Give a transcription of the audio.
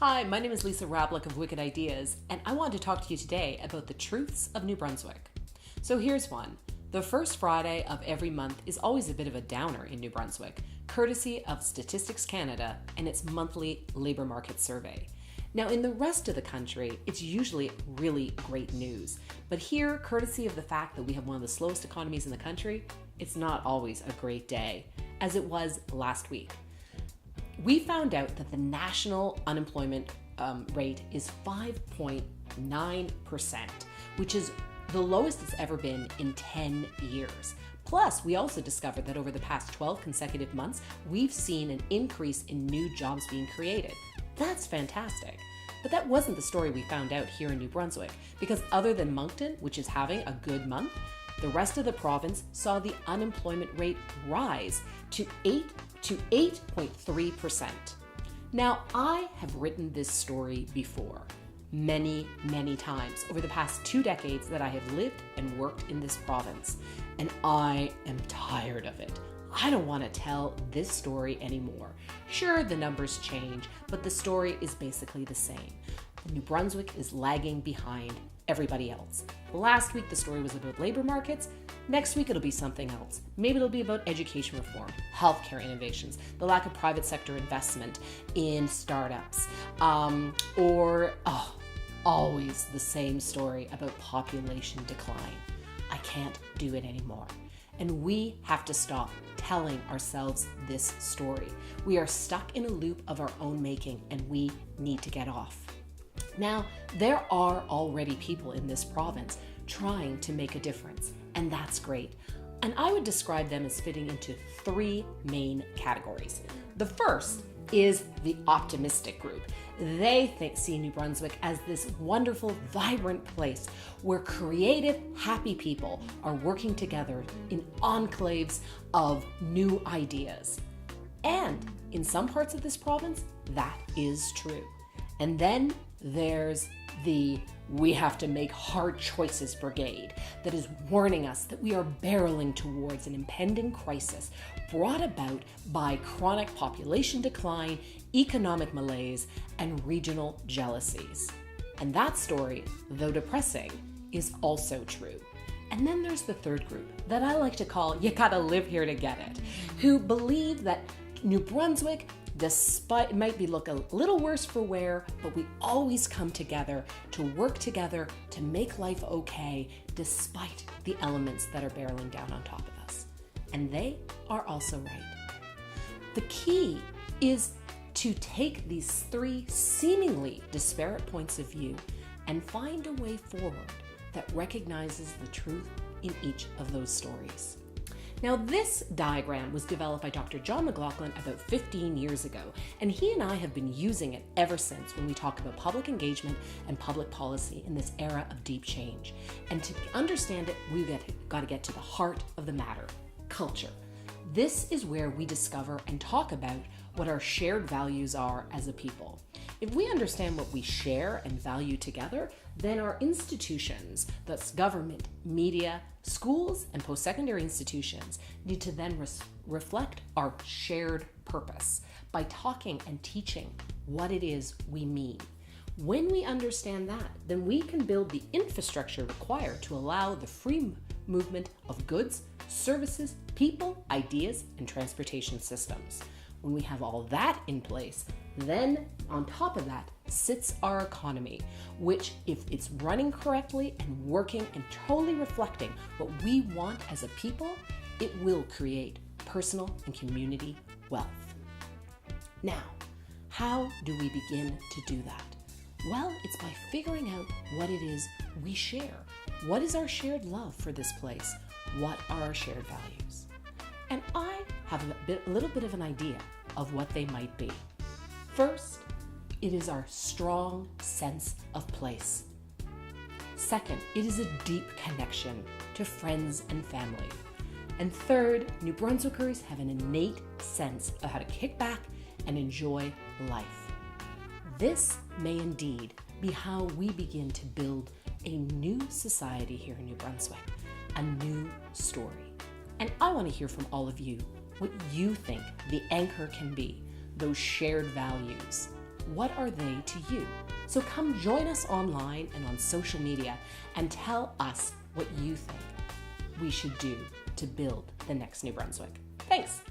Hi, my name is Lisa Hrabluk of Wicked Ideas, and I want to talk to you today about the truths of New Brunswick. So here's one. The first Friday of every month is always a bit of a downer in New Brunswick, courtesy of Statistics Canada and its monthly labor market survey. Now, in the rest of the country, it's usually really great news. But here, courtesy of the fact that we have one of the slowest economies in the country, it's not always a great day, as it was last week. We found out that the national unemployment rate is 5.9%, which is the lowest it's ever been in 10 years. Plus, we also discovered that over the past 12 consecutive months, we've seen an increase in new jobs being created. That's fantastic. But that wasn't the story we found out here in New Brunswick, because other than Moncton, which is having a good month, the rest of the province saw the unemployment rate rise to 8.3%. Now, I have written this story before, many times over the past 2 decades that I have lived and worked in this province, and I am tired of it. I don't want to tell this story anymore. Sure, the numbers change, but the story is basically the same. New Brunswick is lagging behind everybody else. Last week, the story was about labor markets. Next week, it'll be something else. Maybe it'll be about education reform, healthcare innovations, the lack of private sector investment in startups, or always the same story about population decline. I can't do it anymore. And we have to stop telling ourselves this story. We are stuck in a loop of our own making, and we need to get off. Now, there are already people in this province trying to make a difference, and that's great. And I would describe them as fitting into 3 main categories. The first is the optimistic group. They see New Brunswick as this wonderful, vibrant place where creative, happy people are working together in enclaves of new ideas. And in some parts of this province, that is true. And then there's the we have to make hard choices brigade that is warning us that we are barreling towards an impending crisis brought about by chronic population decline, economic malaise, and regional jealousies. And that story, though depressing, is also true. And then there's the third group that I like to call you gotta live here to get it, who believe that New Brunswick, despite it might be look a little worse for wear, but we always come together to work together to make life okay despite the elements that are barreling down on top of us. And they are also right. The key is to take these 3 seemingly disparate points of view and find a way forward that recognizes the truth in each of those stories. Now, this diagram was developed by Dr. John McLaughlin about 15 years ago, and he and I have been using it ever since when we talk about public engagement and public policy in this era of deep change. And to understand it, we've got to get to the heart of the matter, culture. This is where we discover and talk about what our shared values are as a people. If we understand what we share and value together, then our institutions, that's government, media, schools, and post-secondary institutions, need to then reflect our shared purpose by talking and teaching what it is we mean. When we understand that, then we can build the infrastructure required to allow the free movement of goods, services, people, ideas, and transportation systems. When we have all that in place, then on top of that sits our economy, which, if it's running correctly and working and totally reflecting what we want as a people, it will create personal and community wealth. Now, how do we begin to do that? Well, it's by figuring out what it is we share. What is our shared love for this place? What are our shared values? And I have a little bit of an idea of what they might be. First, it is our strong sense of place. Second, it is a deep connection to friends and family. And third, New Brunswickers have an innate sense of how to kick back and enjoy life. This may indeed be how we begin to build a new society here in New Brunswick, a new story. And I want to hear from all of you what you think the anchor can be, those shared values. What are they to you? So come join us online and on social media and tell us what you think we should do to build the next New Brunswick. Thanks.